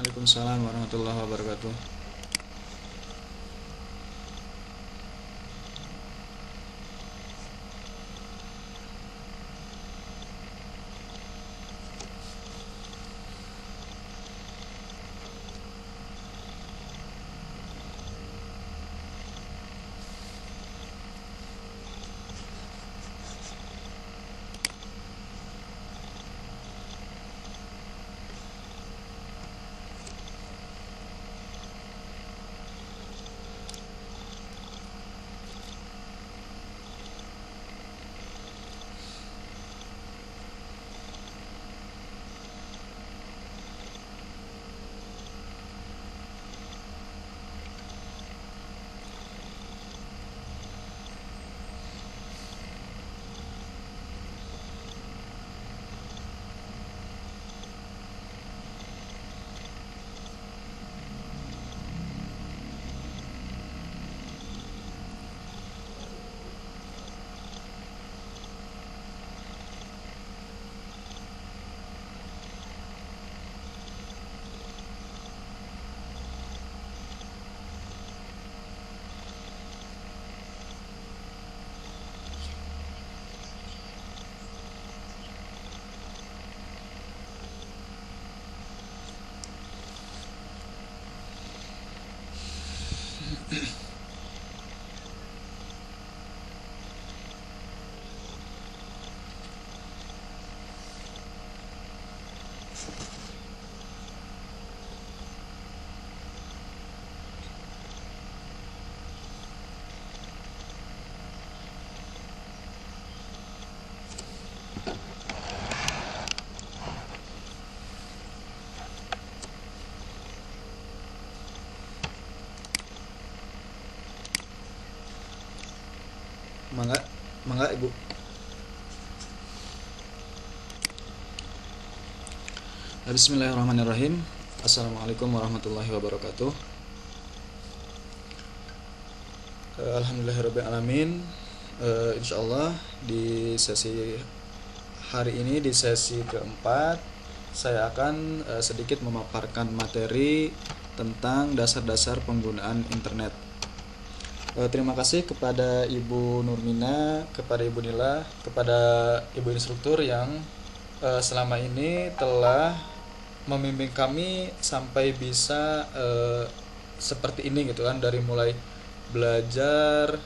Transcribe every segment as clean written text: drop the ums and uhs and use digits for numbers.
Waalaikumsalam warahmatullahi wabarakatuh. Mangga, mangga Ibu. Bismillahirrahmanirrahim. Assalamualaikum warahmatullahi wabarakatuh. Alhamdulillahirabbil alamin. Insyaallah di sesi hari ini, di sesi keempat, saya akan sedikit memaparkan materi tentang dasar-dasar penggunaan internet. Terima kasih kepada Ibu Nurmina, kepada Ibu Nila, kepada Ibu instruktur yang selama ini telah membimbing kami sampai bisa seperti ini gitu kan, dari mulai belajar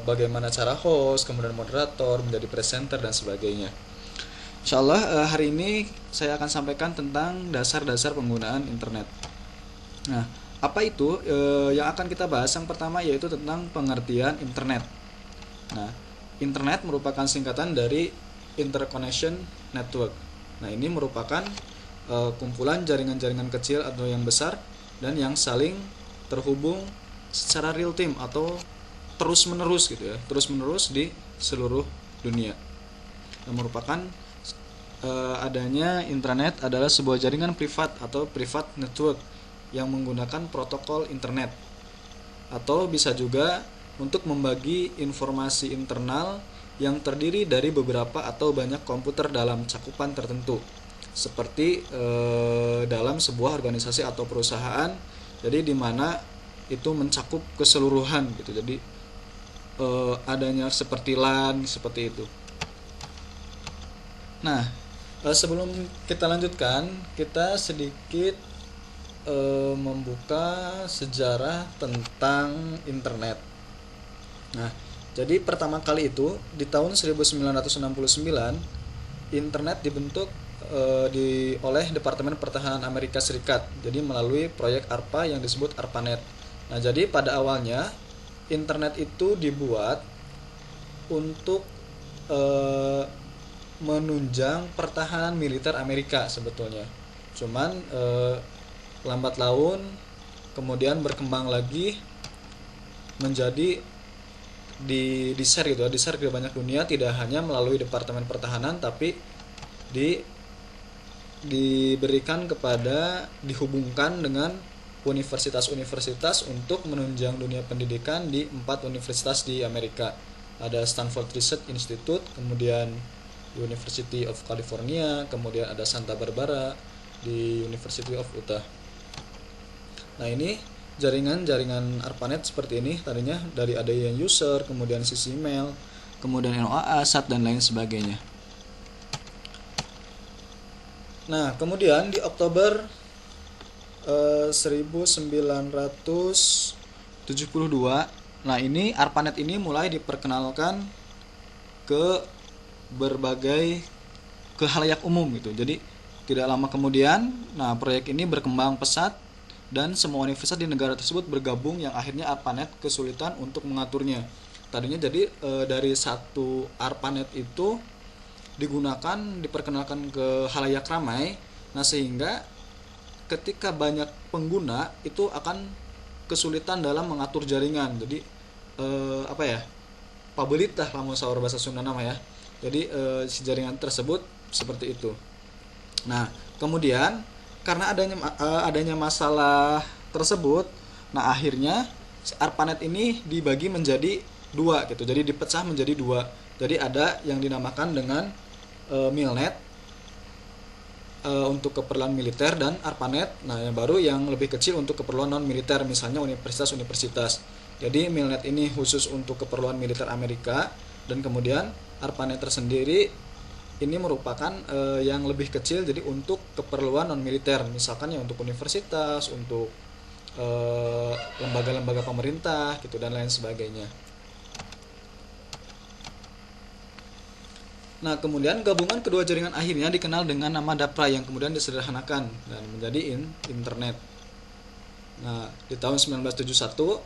bagaimana cara host, kemudian moderator, menjadi presenter dan sebagainya. Insyaallah hari ini saya akan sampaikan tentang dasar-dasar penggunaan internet. Nah, apa itu yang akan kita bahas? Yang pertama yaitu tentang pengertian internet. Nah, internet merupakan singkatan dari interconnection network. Nah, ini merupakan kumpulan jaringan-jaringan kecil atau yang besar dan yang saling terhubung secara real time atau terus-menerus gitu ya, terus-menerus di seluruh dunia. Yang merupakan adanya internet adalah sebuah jaringan privat atau private network yang menggunakan protokol internet, atau bisa juga untuk membagi informasi internal yang terdiri dari beberapa atau banyak komputer dalam cakupan tertentu, seperti dalam sebuah organisasi atau perusahaan. Jadi di mana itu mencakup keseluruhan gitu. Jadi adanya seperti LAN seperti itu. Nah, sebelum kita lanjutkan, kita sedikit membuka sejarah tentang internet. Nah, jadi pertama kali itu di tahun 1969 internet dibentuk oleh Departemen Pertahanan Amerika Serikat. Jadi melalui proyek ARPA yang disebut ARPANET. Nah, jadi pada awalnya internet itu dibuat untuk menunjang pertahanan militer Amerika sebetulnya. Cuman lambat laun kemudian berkembang lagi menjadi di-share gitu ya, di-share ke banyak dunia, tidak hanya melalui Departemen Pertahanan tapi diberikan kepada, dihubungkan dengan universitas-universitas untuk menunjang dunia pendidikan di 4 universitas di Amerika. Ada Stanford Research Institute, kemudian University of California, kemudian ada Santa Barbara di University of Utah. Nah, ini jaringan ARPANET seperti ini tadinya, dari ada yang user, kemudian sisi email, kemudian NOAA, SAT, dan lain sebagainya. Nah, kemudian di Oktober 1972, nah ini ARPANET ini mulai diperkenalkan ke berbagai ke khalayak umum gitu. Jadi tidak lama kemudian, nah proyek ini berkembang pesat dan semua universitas di negara tersebut bergabung, yang akhirnya ARPANET kesulitan untuk mengaturnya. Tadinya jadi dari satu ARPANET itu diperkenalkan ke khalayak ramai. Nah, sehingga ketika banyak pengguna itu akan kesulitan dalam mengatur jaringan. Jadi apa ya? Pabelitah lamun saur bahasa Sunda nama ya. Jadi si jaringan tersebut seperti itu. Nah, kemudian karena adanya masalah tersebut, nah akhirnya ARPANET ini dibagi menjadi dua gitu. Jadi dipecah menjadi dua. Jadi ada yang dinamakan dengan MILNET untuk keperluan militer, dan ARPANET, nah yang baru yang lebih kecil untuk keperluan non militer, misalnya universitas-universitas. Jadi MILNET ini khusus untuk keperluan militer Amerika, dan kemudian ARPANET tersendiri ini merupakan yang lebih kecil, jadi untuk keperluan non militer, misalkan ya untuk universitas, untuk lembaga-lembaga pemerintah gitu, dan lain sebagainya. Nah, kemudian gabungan kedua jaringan akhirnya dikenal dengan nama DAPRA, yang kemudian disederhanakan dan menjadi internet. Nah, di tahun 1971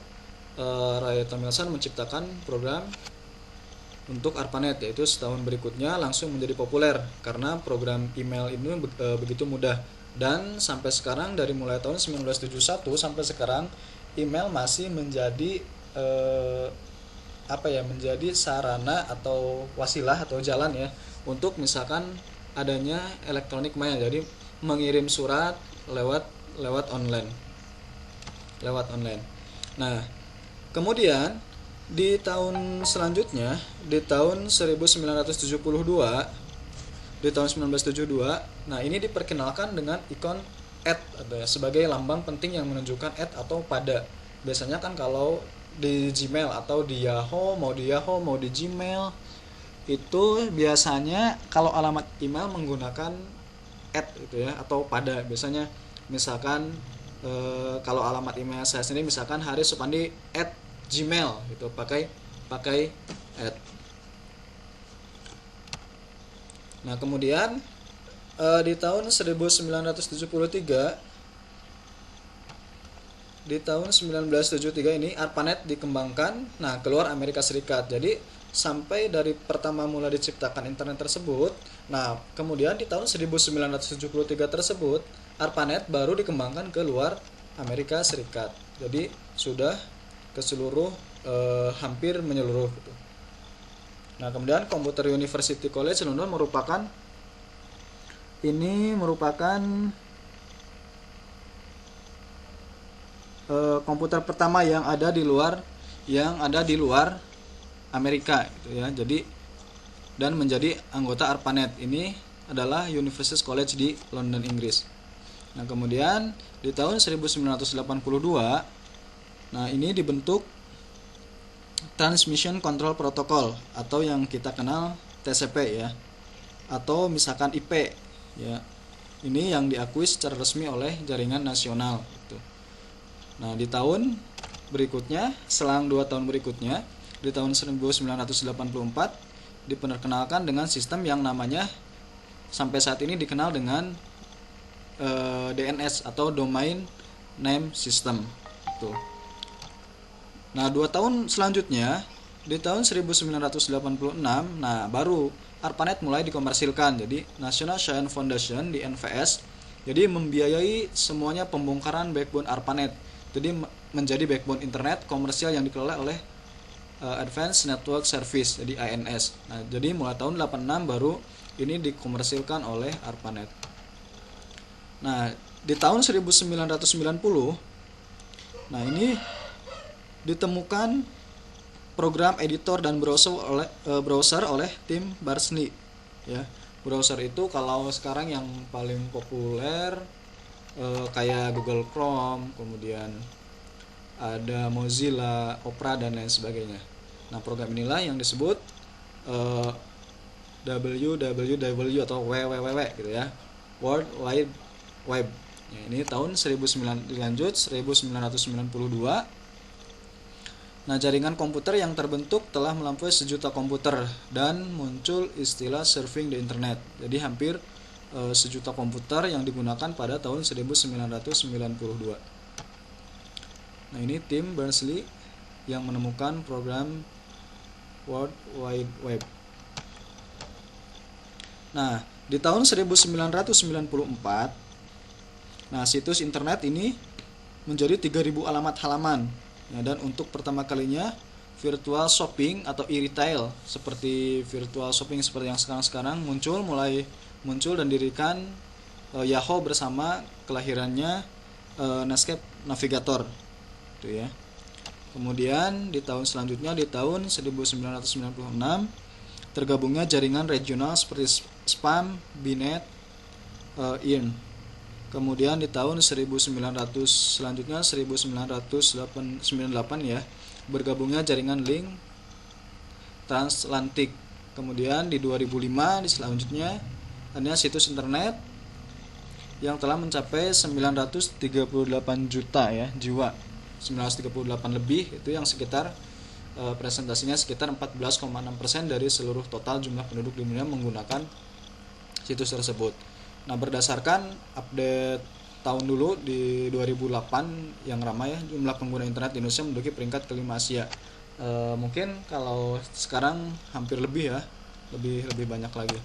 Ray Tomlinson menciptakan program untuk ARPANET, yaitu setahun berikutnya langsung menjadi populer karena program email ini begitu mudah. Dan sampai sekarang, dari mulai tahun 1971 sampai sekarang, email masih menjadi menjadi sarana atau wasilah atau jalan ya untuk misalkan adanya elektronik maya, jadi mengirim surat lewat online. Nah, kemudian di tahun selanjutnya, di tahun 1972, nah ini diperkenalkan dengan ikon sebagai lambang penting yang menunjukkan atau pada. Biasanya kan kalau di Gmail atau di Yahoo, mau di Gmail, itu biasanya kalau alamat email menggunakan gitu ya, atau pada. Biasanya misalkan kalau alamat email saya sendiri misalkan harisupandi@gmail gitu, pakai Nah, kemudian di tahun 1973 ini ARPANET dikembangkan, nah keluar Amerika Serikat. Jadi sampai dari pertama mula diciptakan internet tersebut, nah kemudian di tahun 1973 tersebut ARPANET baru dikembangkan ke luar Amerika Serikat. Jadi sudah ke seluruh hampir menyeluruh gitu. Nah, kemudian Computer University College London merupakan komputer pertama yang ada di luar Amerika gitu ya. Jadi dan menjadi anggota ARPANET. Ini adalah University College di London, Inggris. Nah, kemudian di tahun 1982, nah ini dibentuk Transmission Control Protocol atau yang kita kenal TCP ya, atau misalkan IP ya. Ini yang diakui secara resmi oleh jaringan nasional gitu. Nah, di tahun berikutnya, selang 2 tahun berikutnya, di tahun 1984 diperkenalkan dengan sistem yang namanya sampai saat ini dikenal dengan DNS atau Domain Name System gitu. Nah, 2 tahun selanjutnya, di tahun 1986, nah baru ARPANET mulai dikomersilkan. Jadi National Science Foundation di NVS jadi membiayai semuanya pembongkaran backbone ARPANET. Jadi menjadi backbone internet komersial yang dikelola oleh Advanced Network Service, jadi ANS. Nah, jadi mulai tahun 86 baru ini dikomersilkan oleh ARPANET. Nah, di tahun 1990, nah ini ditemukan program editor dan browser oleh tim Berners-Lee ya. Browser itu kalau sekarang yang paling populer kayak Google Chrome, kemudian ada Mozilla, Opera dan lain sebagainya. Nah, program inilah yang disebut WWW atau WWW gitu ya, World Wide Web. Ya, ini tahun 1992. Nah, jaringan komputer yang terbentuk telah melampaui 1 juta komputer dan muncul istilah surfing di internet. Jadi hampir 1 juta komputer yang digunakan pada tahun 1992. Nah, ini tim Berners-Lee yang menemukan program World Wide Web. Nah, di tahun 1994, nah situs internet ini menjadi 3.000 alamat halaman. Nah, dan untuk pertama kalinya virtual shopping atau e-retail seperti virtual shopping seperti yang sekarang mulai muncul dan didirikan Yahoo bersama kelahirannya Netscape Navigator itu ya. Kemudian di tahun selanjutnya di tahun 1996 tergabungnya jaringan regional seperti Spam, Binet, IRN. Kemudian di tahun 1998 ya, bergabungnya jaringan link transatlantik. Kemudian di 2005 di selanjutnya ada situs internet yang telah mencapai 938 juta ya jiwa. 938 lebih itu yang sekitar presentasinya sekitar 14,6% dari seluruh total jumlah penduduk di dunia menggunakan situs tersebut. Nah, berdasarkan update tahun dulu di 2008 yang ramai ya, jumlah pengguna internet di Indonesia menduduki peringkat kelima Asia. Mungkin kalau sekarang hampir lebih ya, lebih banyak lagi.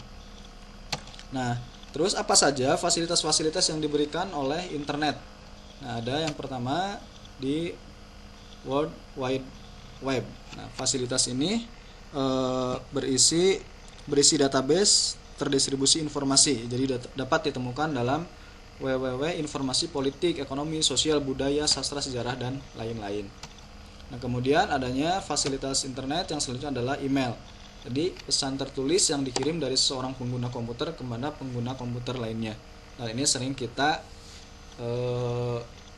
Nah, terus apa saja fasilitas-fasilitas yang diberikan oleh internet? Nah, ada yang pertama di World Wide Web. Nah, fasilitas ini berisi database terdistribusi informasi. Jadi dapat ditemukan dalam www informasi politik, ekonomi, sosial, budaya, sastra, sejarah dan lain-lain. Nah, kemudian adanya fasilitas internet yang selanjutnya adalah email. Jadi pesan tertulis yang dikirim dari seorang pengguna komputer kepada pengguna komputer lainnya. Nah, ini sering kita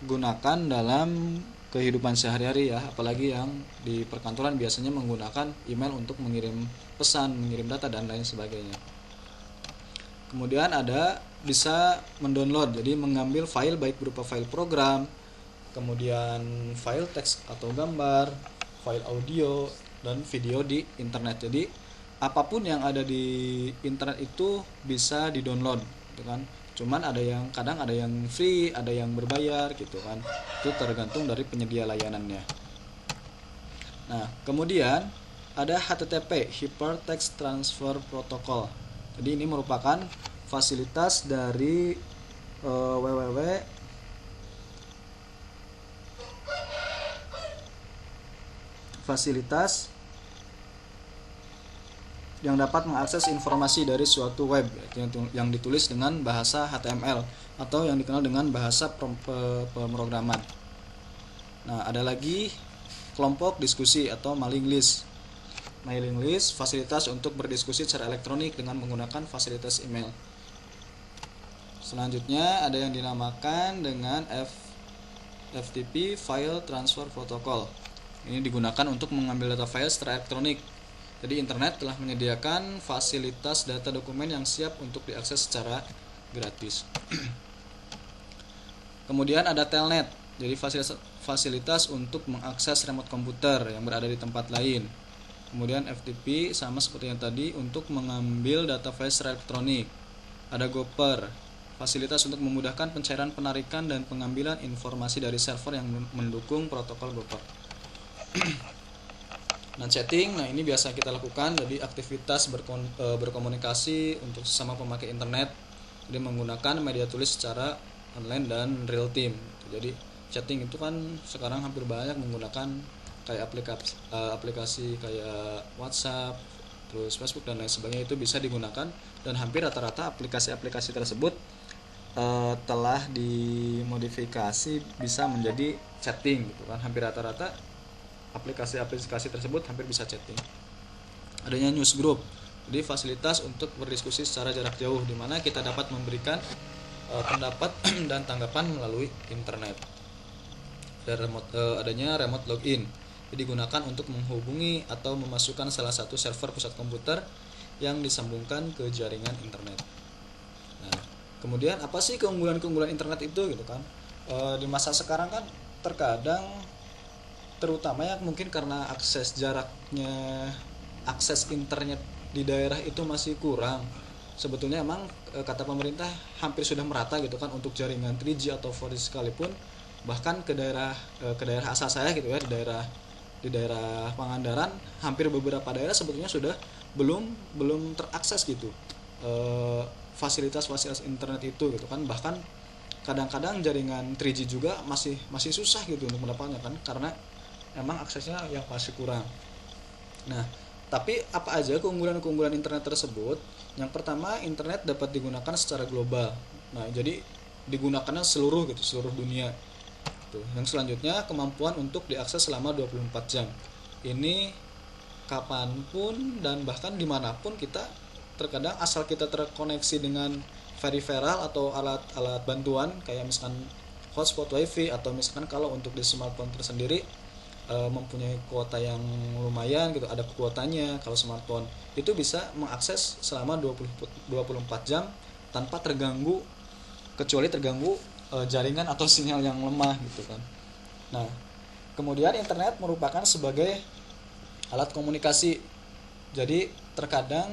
gunakan dalam kehidupan sehari-hari ya, apalagi yang di perkantoran biasanya menggunakan email untuk mengirim pesan, mengirim data dan lain sebagainya. Kemudian ada bisa mendownload, jadi mengambil file baik berupa file program, kemudian file teks atau gambar, file audio dan video di internet. Jadi apapun yang ada di internet itu bisa di-download gitu kan. Cuman kadang ada yang free, ada yang berbayar gitu kan. Itu tergantung dari penyedia layanannya. Nah, kemudian ada HTTP, Hypertext Transfer Protocol. Jadi ini merupakan fasilitas dari fasilitas yang dapat mengakses informasi dari suatu web yang ditulis dengan bahasa HTML atau yang dikenal dengan bahasa pemrograman. Nah, ada lagi kelompok diskusi atau mailing list. Mailing list fasilitas untuk berdiskusi secara elektronik dengan menggunakan fasilitas email. Selanjutnya ada yang dinamakan dengan FTP, File Transfer Protocol. Ini digunakan untuk mengambil data file secara elektronik. Jadi internet telah menyediakan fasilitas data dokumen yang siap untuk diakses secara gratis. Kemudian ada telnet. Jadi fasilitas untuk mengakses remote komputer yang berada di tempat lain. Kemudian FTP sama seperti yang tadi untuk mengambil data file secara elektronik. Ada Gopher, fasilitas untuk memudahkan pencairan, penarikan dan pengambilan informasi dari server yang mendukung protokol Gopher. Nah, chatting, nah ini biasa kita lakukan, jadi aktivitas berkomunikasi untuk sesama pemakai internet, jadi menggunakan media tulis secara online dan real time. Jadi chatting itu kan sekarang hampir banyak menggunakan kayak aplikasi kayak WhatsApp, terus Facebook dan lain sebagainya, itu bisa digunakan dan hampir rata-rata aplikasi-aplikasi tersebut telah dimodifikasi bisa menjadi chatting gitu kan. Hampir rata-rata aplikasi-aplikasi tersebut hampir bisa chatting. Adanya news group, jadi fasilitas untuk berdiskusi secara jarak jauh di mana kita dapat memberikan pendapat dan tanggapan melalui internet. Adanya remote login digunakan untuk menghubungi atau memasukkan salah satu server pusat komputer yang disambungkan ke jaringan internet. Nah, kemudian apa sih keunggulan-keunggulan internet itu gitu kan? Di masa sekarang kan terkadang, terutama ya mungkin karena akses internet di daerah itu masih kurang. Sebetulnya emang kata pemerintah hampir sudah merata gitu kan untuk jaringan 3G atau 4G sekalipun, bahkan ke daerah asal saya gitu ya, di daerah Pangandaran, hampir beberapa daerah sebetulnya sudah belum terakses gitu fasilitas-fasilitas internet itu gitu kan. Bahkan kadang-kadang jaringan 3G juga masih susah gitu untuk mendapatnya kan, karena emang aksesnya yang masih kurang. Nah, tapi apa aja keunggulan-keunggulan internet tersebut? Yang pertama, internet dapat digunakan secara global. Nah, jadi digunakannya seluruh dunia. Tuh. Yang selanjutnya, kemampuan untuk diakses selama 24 jam. Ini kapanpun dan bahkan dimanapun kita, terkadang asal kita terkoneksi dengan peripheral atau alat-alat bantuan kayak misalkan hotspot wifi, atau misalkan kalau untuk di smartphone tersendiri mempunyai kuota yang lumayan gitu, ada kuotanya. Kalau smartphone itu bisa mengakses selama 24 jam tanpa terganggu, kecuali terganggu jaringan atau sinyal yang lemah gitu kan. Nah, kemudian internet merupakan sebagai alat komunikasi. Jadi terkadang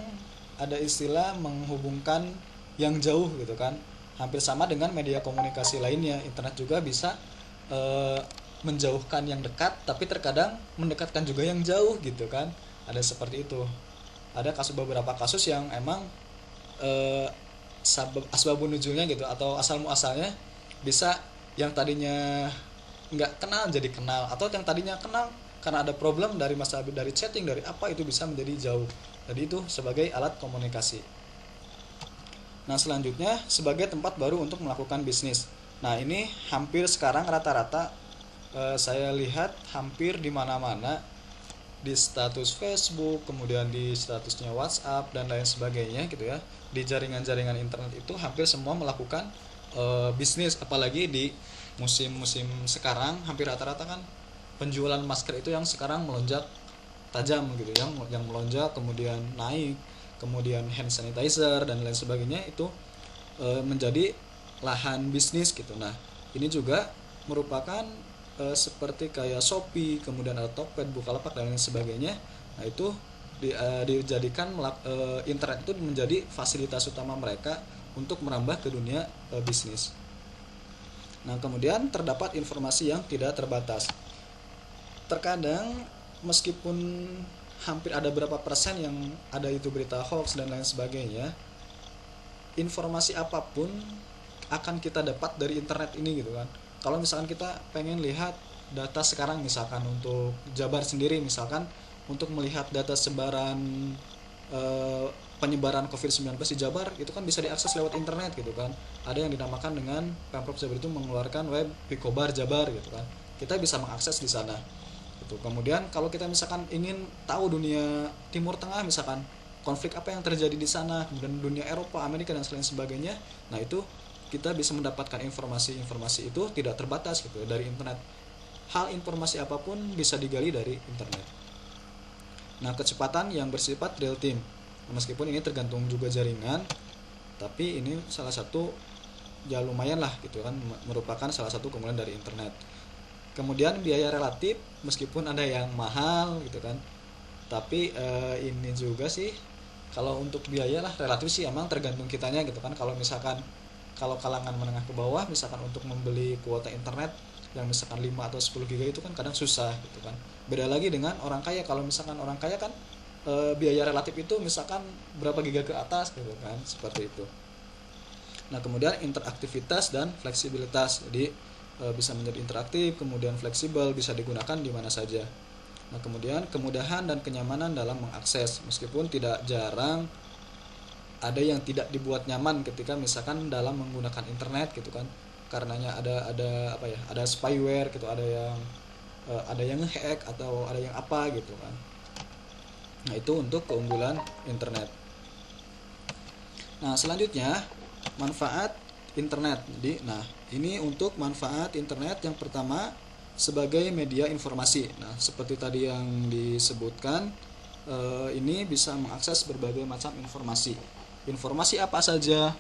ada istilah menghubungkan yang jauh gitu kan. Hampir sama dengan media komunikasi lainnya, internet juga bisa menjauhkan yang dekat, tapi terkadang mendekatkan juga yang jauh gitu kan. Ada seperti itu. Ada beberapa kasus yang emang asbabun nuzulnya gitu, atau asal muasalnya bisa yang tadinya nggak kenal jadi kenal, atau yang tadinya kenal karena ada problem dari chatting, dari apa, itu bisa menjadi jauh. Jadi itu sebagai alat komunikasi. Nah, selanjutnya sebagai tempat baru untuk melakukan bisnis. Nah, ini hampir sekarang rata-rata saya lihat hampir di mana-mana, di status Facebook, kemudian di statusnya WhatsApp dan lain sebagainya gitu ya. Di jaringan-jaringan internet itu hampir semua melakukan bisnis, apalagi di musim-musim sekarang hampir rata-rata kan penjualan masker itu yang sekarang melonjak tajam gitu, yang melonjak kemudian naik, kemudian hand sanitizer dan lain sebagainya itu menjadi lahan bisnis gitu. Nah, ini juga merupakan seperti kayak Shopee, kemudian ada Tokped, Bukalapak dan lain sebagainya. Nah, itu dijadikan internet itu menjadi fasilitas utama mereka untuk merambah ke dunia bisnis. Nah, kemudian terdapat informasi yang tidak terbatas. Terkadang meskipun hampir ada berapa persen yang ada itu berita hoax dan lain sebagainya, informasi apapun akan kita dapat dari internet ini gitu kan. Kalau misalkan kita pengen lihat data sekarang, misalkan untuk Jabar sendiri, misalkan untuk melihat data sebaran penyebaran COVID-19 di Jabar, itu kan bisa diakses lewat internet gitu kan. Ada yang dinamakan dengan Pemprov Jabar itu mengeluarkan web Pikobar Jabar gitu kan. Kita bisa mengakses di sana. Gitu. Kemudian kalau kita misalkan ingin tahu dunia Timur Tengah, misalkan konflik apa yang terjadi di sana, kemudian dunia Eropa, Amerika dan lain sebagainya, nah itu kita bisa mendapatkan informasi itu tidak terbatas gitu dari internet. Hal informasi apapun bisa digali dari internet. Nah, kecepatan yang bersifat real time, meskipun ini tergantung juga jaringan, tapi ini salah satu ya lumayan lah gitu kan, merupakan salah satu keunggulan dari internet. Kemudian biaya relatif, meskipun ada yang mahal gitu kan, tapi ini juga sih, kalau untuk biaya lah relatif sih emang tergantung kitanya gitu kan. Kalau kalangan menengah ke bawah, misalkan untuk membeli kuota internet yang misalkan 5 atau 10 giga itu kan kadang susah gitu kan. Beda lagi dengan orang kaya. Kalau misalkan orang kaya kan biaya relatif itu misalkan berapa giga ke atas gitu kan, seperti itu. Nah, kemudian interaktivitas dan fleksibilitas. Jadi bisa menjadi interaktif, kemudian fleksibel, bisa digunakan di mana saja. Nah, kemudian kemudahan dan kenyamanan dalam mengakses, meskipun tidak jarang ada yang tidak dibuat nyaman ketika misalkan dalam menggunakan internet gitu kan, karenanya ada spyware gitu, ada yang ngehack atau ada yang apa gitu kan. Nah, itu untuk keunggulan internet. Nah, selanjutnya manfaat internet. Jadi, nah, ini untuk manfaat internet yang pertama sebagai media informasi. Nah, seperti tadi yang disebutkan, ini bisa mengakses berbagai macam informasi. Informasi apa saja?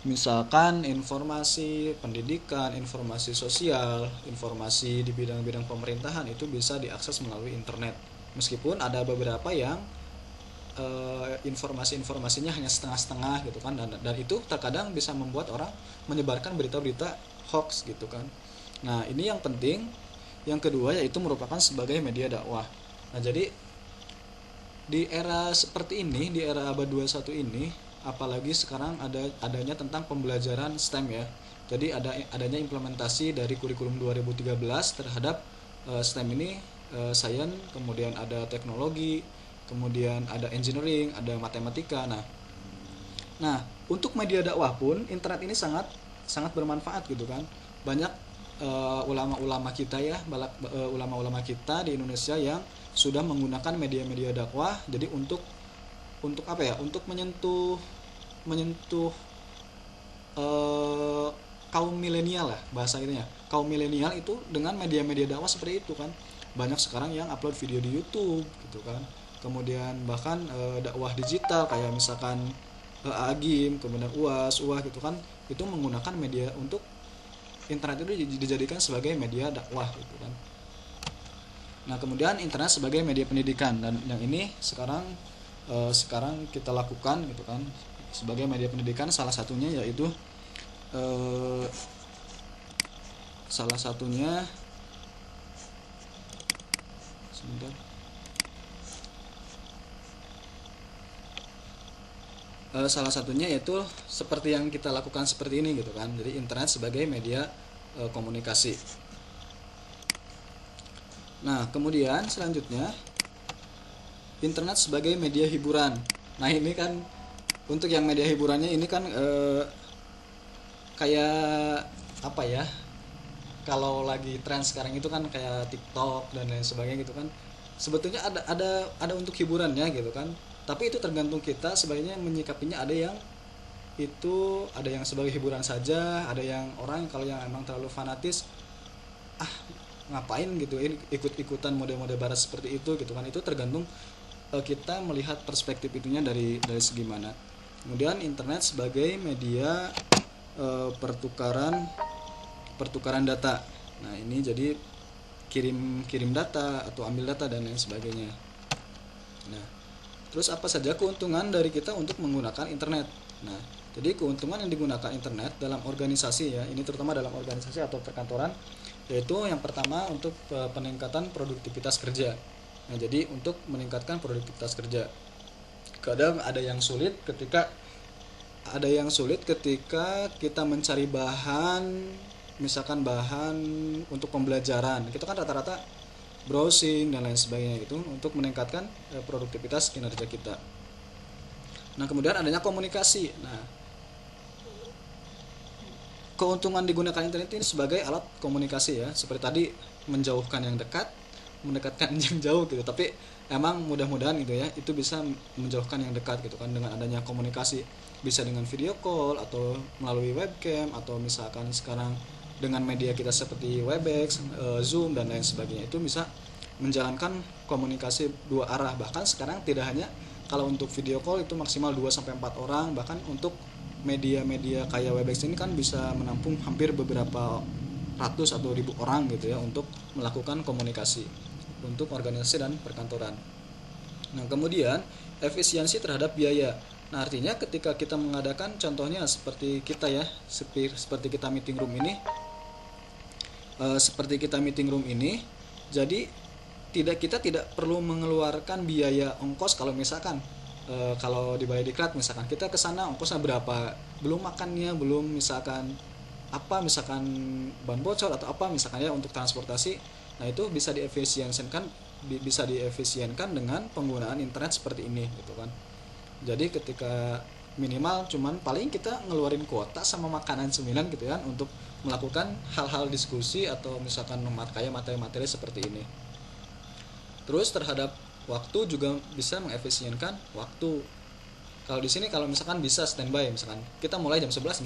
Misalkan informasi pendidikan, informasi sosial, informasi di bidang-bidang pemerintahan itu bisa diakses melalui internet. Meskipun ada beberapa yang informasi-informasinya hanya setengah-setengah gitu kan, dan itu terkadang bisa membuat orang menyebarkan berita-berita hoax gitu kan. Nah, ini yang penting. Yang kedua yaitu merupakan sebagai media dakwah. Nah, jadi di era seperti ini, di era abad 21 ini, apalagi sekarang adanya tentang pembelajaran STEM ya. Jadi adanya implementasi dari kurikulum 2013 terhadap STEM ini, science, kemudian ada teknologi, kemudian ada engineering, ada matematika. Nah, untuk media dakwah pun internet ini sangat sangat bermanfaat gitu kan. Banyak ulama-ulama kita ya, ulama-ulama kita di Indonesia yang sudah menggunakan media-media dakwah. Jadi untuk apa ya? Untuk menyentuh kaum milenial lah bahasa itunya. Kaum milenial itu dengan media-media dakwah seperti itu kan. Banyak sekarang yang upload video di YouTube gitu kan. Kemudian bahkan dakwah digital kayak misalkan Agim, kemudian UAS gitu kan, itu menggunakan media untuk internet itu dijadikan sebagai media dakwah gitu kan. Nah, kemudian internet sebagai media pendidikan, dan yang ini sekarang kita lakukan gitu kan sebagai media pendidikan. Salah satunya yaitu salah satunya yaitu seperti yang kita lakukan seperti ini gitu kan. Jadi internet sebagai media komunikasi. Nah, kemudian selanjutnya internet sebagai media hiburan. Nah, ini kan untuk yang media hiburannya ini kan kayak apa ya? Kalau lagi tren sekarang itu kan kayak TikTok dan lain sebagainya gitu kan. Sebetulnya ada untuk hiburannya gitu kan. Tapi itu tergantung kita sebenarnya menyikapinya. Ada yang sebagai hiburan saja, ada yang orang kalau yang emang terlalu fanatis, ngapain gitu ikut-ikutan mode-mode barat seperti itu gitu kan. Itu tergantung kita melihat perspektif itunya dari segi mana. Kemudian internet sebagai media pertukaran data. Nah, ini jadi kirim data atau ambil data dan lain sebagainya. Nah, terus apa saja keuntungan dari kita untuk menggunakan internet? Nah, jadi keuntungan yang digunakan internet dalam organisasi ya, ini terutama dalam organisasi atau perkantoran, yaitu yang pertama untuk peningkatan produktivitas kerja. Nah, jadi untuk meningkatkan produktivitas kerja. Kadang ada yang sulit ketika kita mencari bahan, misalkan bahan untuk pembelajaran. Kita kan rata-rata browsing dan lain sebagainya gitu untuk meningkatkan produktivitas kinerja kita. Nah, kemudian adanya komunikasi. Nah, keuntungan digunakan internet ini sebagai alat komunikasi ya, seperti tadi menjauhkan yang dekat, mendekatkan yang jauh gitu. Tapi emang mudah-mudahan gitu ya, itu bisa menjauhkan yang dekat gitu kan dengan adanya komunikasi, bisa dengan video call atau melalui webcam, atau misalkan sekarang dengan media kita seperti Webex, Zoom dan lain sebagainya. Itu bisa menjalankan komunikasi dua arah. Bahkan sekarang tidak hanya kalau untuk video call itu maksimal 2-4 orang, bahkan untuk media-media kayak Webex ini kan bisa menampung hampir beberapa ratus atau ribu orang gitu ya untuk melakukan komunikasi untuk organisasi dan perkantoran. Nah, kemudian efisiensi terhadap biaya. Nah, artinya ketika kita mengadakan contohnya seperti kita ya, seperti kita meeting room ini, jadi kita tidak perlu mengeluarkan biaya ongkos. Kalau misalkan kalau di Balai Diklat misalkan kita ke sana ongkosnya berapa, belum makannya, belum misalkan ban bocor atau apa misalkan ya untuk transportasi. Nah, itu bisa diefisienkan dengan penggunaan internet seperti ini gitu kan. Jadi ketika minimal cuman paling kita ngeluarin kuota sama makanan cemilan gitu kan untuk melakukan hal-hal diskusi atau misalkan memakai materi-materi seperti ini. Terus terhadap waktu juga bisa mengefisienkan waktu. Kalau di sini kalau misalkan bisa standby, misalkan kita mulai jam 11,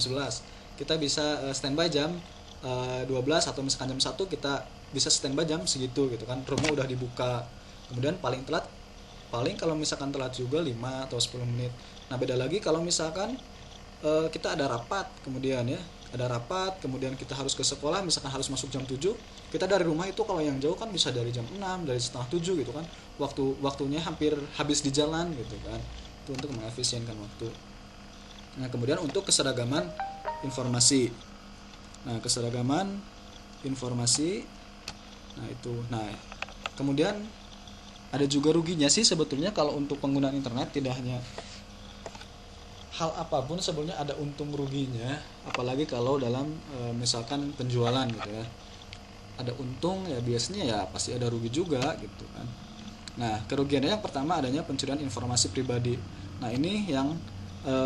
kita bisa standby jam 12 atau misalkan jam 1 kita bisa standby jam segitu gitu kan, rumah udah dibuka. Kemudian paling telat, paling kalau misalkan telat juga 5 atau 10 menit. Nah beda lagi kalau misalkan kita ada rapat, kemudian ya ada rapat, kemudian kita harus ke sekolah, misalkan harus masuk jam 7, kita dari rumah itu kalau yang jauh kan bisa dari jam 6, dari setengah 7 gitu kan, waktunya hampir habis di jalan gitu kan, itu untuk mengefisienkan waktu. Nah kemudian untuk keseragaman informasi, nah keseragaman informasi, nah itu, nah kemudian ada juga ruginya sih sebetulnya kalau untuk penggunaan internet. Tidak hanya hal apapun sebenarnya ada untung ruginya, apalagi kalau dalam misalkan penjualan gitu ya, ada untung ya biasanya ya pasti ada rugi juga gitu kan. Nah kerugiannya yang pertama adanya pencurian informasi pribadi. Nah ini yang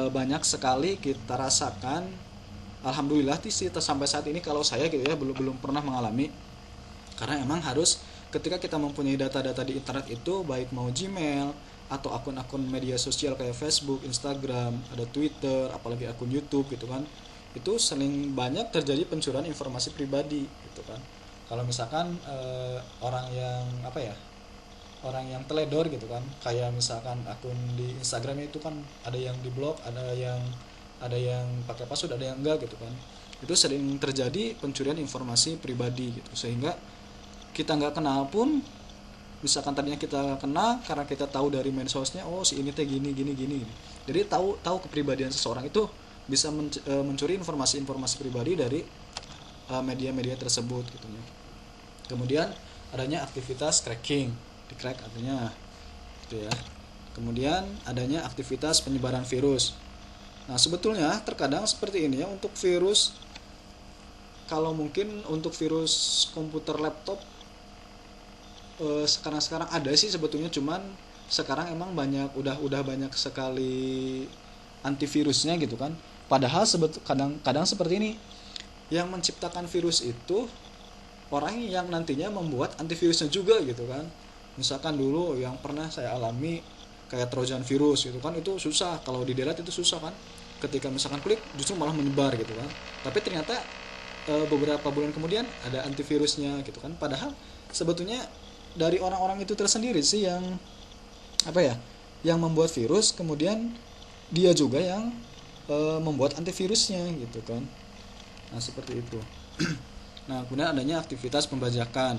banyak sekali kita rasakan. Alhamdulillah sih sampai saat ini kalau saya gitu ya belum pernah mengalami, karena emang harus ketika kita mempunyai data-data di internet itu, baik mau Gmail atau akun-akun media sosial kayak Facebook, Instagram, ada Twitter, apalagi akun YouTube gitu kan, itu sering banyak terjadi pencurian informasi pribadi gitu kan. Kalau misalkan orang yang apa ya, orang yang teledor gitu kan, kayak misalkan akun di Instagram itu kan ada yang diblok, ada yang pakai password, ada yang enggak gitu kan, itu sering terjadi pencurian informasi pribadi gitu. Sehingga kita nggak kenal pun, misalkan tadinya kita kenal karena kita tahu dari medsosnya, oh si ini teh gini gini gini, jadi tahu kepribadian seseorang itu bisa mencuri informasi-informasi pribadi dari media-media tersebut gitu ya. Kemudian adanya aktivitas cracking, di crack artinya gitu ya. Kemudian adanya aktivitas penyebaran virus. Nah sebetulnya terkadang seperti ini ya, untuk virus, kalau mungkin untuk virus komputer laptop sekarang ada sih sebetulnya, cuman sekarang emang udah banyak sekali antivirusnya gitu kan. Padahal kadang seperti ini, yang menciptakan virus itu orang yang nantinya membuat antivirusnya juga gitu kan. Misalkan dulu yang pernah saya alami kayak Trojan virus gitu kan, itu susah, kalau di delete itu susah kan, ketika misalkan klik justru malah menyebar gitu kan. Tapi ternyata beberapa bulan kemudian ada antivirusnya gitu kan. Padahal sebetulnya dari orang-orang itu tersendiri sih yang apa ya, yang membuat virus, kemudian dia juga yang membuat antivirusnya gitu kan. Nah seperti itu. Nah kemudian adanya aktivitas pembajakan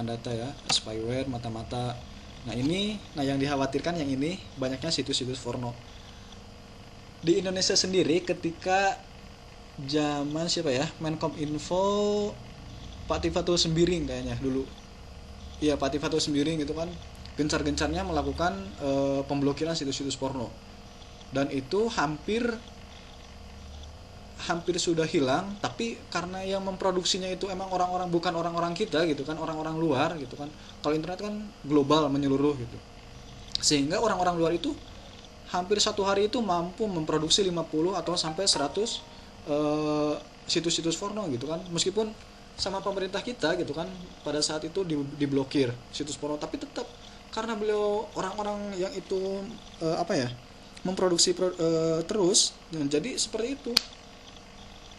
data ya, spyware, mata-mata. Nah yang dikhawatirkan yang ini banyaknya situs-situs porno di Indonesia sendiri. Ketika zaman siapa ya, Menkominfo, Pak Tifatul Sembiring kayaknya dulu, iya Pak Tifatul Sembiring gitu kan, gencar-gencarnya melakukan pemblokiran situs-situs porno, dan itu hampir sudah hilang. Tapi karena yang memproduksinya itu emang orang-orang, bukan orang-orang kita gitu kan, orang-orang luar gitu kan. Kalau internet kan global, menyeluruh gitu, sehingga orang-orang luar itu hampir satu hari itu mampu memproduksi 50 atau sampai 100 situs-situs porno gitu kan. Meskipun sama pemerintah kita gitu kan pada saat itu diblokir situs porno, tapi tetap karena beliau orang-orang yang itu memproduksi terus, jadi seperti itu.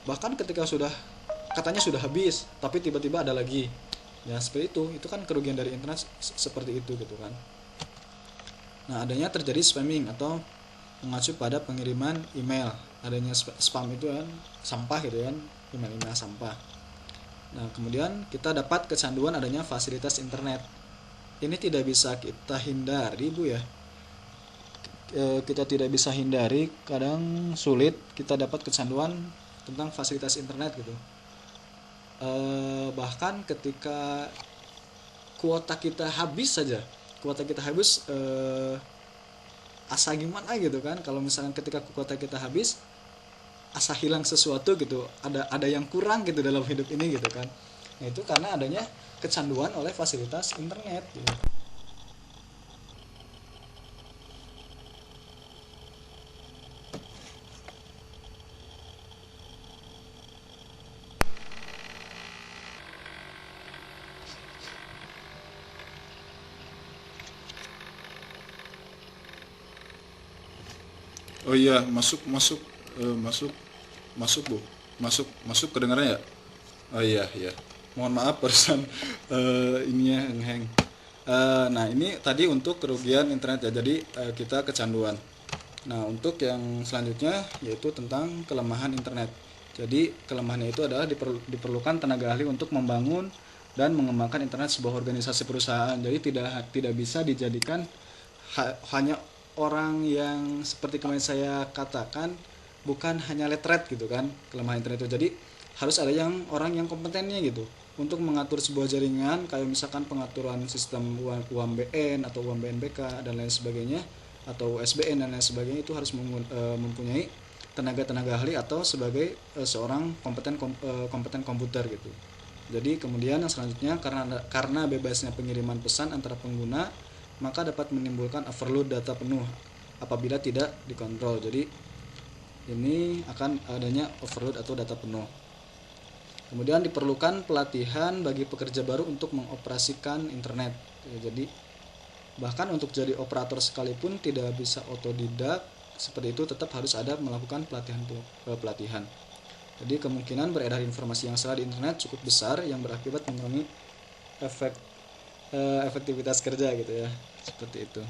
Bahkan ketika katanya sudah habis, tapi tiba-tiba ada lagi, ya seperti itu kan kerugian dari internet seperti itu gitu kan. Nah adanya terjadi spamming atau mengacu pada pengiriman email, adanya spam itu kan sampah gitu kan, email sampah. Nah kemudian kita dapat kecanduan adanya fasilitas internet. Ini tidak bisa kita hindari Bu ya, kita tidak bisa hindari, kadang sulit kita dapat kecanduan tentang fasilitas internet gitu. Bahkan ketika kuota kita habis saja, asa gimana gitu kan, kalau misalkan ketika kuota kita habis, asa hilang sesuatu gitu, ada yang kurang gitu dalam hidup ini gitu kan. Nah itu karena adanya kecanduan oleh fasilitas internet gitu. Oh iya, masuk masuk masuk masuk Bu. Masuk kedengaran ya? Oh iya iya. Mohon maaf barusan ininya hang. Nah ini tadi untuk kerugian internet ya. Jadi kita kecanduan. Nah untuk yang selanjutnya yaitu tentang kelemahan internet. Jadi kelemahannya itu adalah diperlukan tenaga ahli untuk membangun dan mengembangkan internet sebuah organisasi perusahaan. Jadi tidak bisa dijadikan hanya orang yang seperti kemarin saya katakan, bukan hanya letret gitu kan kelemahan internet itu. Jadi harus ada orang yang kompetennya gitu untuk mengatur sebuah jaringan, kayak misalkan pengaturan sistem UAMBN atau UAMBNBK dan lain sebagainya, atau SBN dan lain sebagainya. Itu harus mempunyai tenaga ahli atau sebagai seorang kompeten komputer gitu. Jadi kemudian yang selanjutnya, karena bebasnya pengiriman pesan antara pengguna, maka dapat menimbulkan overload data penuh apabila tidak dikontrol. Jadi ini akan adanya overload atau data penuh. Kemudian diperlukan pelatihan bagi pekerja baru untuk mengoperasikan internet. Jadi bahkan untuk jadi operator sekalipun tidak bisa otodidak seperti itu, tetap harus ada melakukan pelatihan. Jadi kemungkinan beredar informasi yang salah di internet cukup besar yang berakibat mengurangi efektivitas kerja gitu ya. Seperti itu.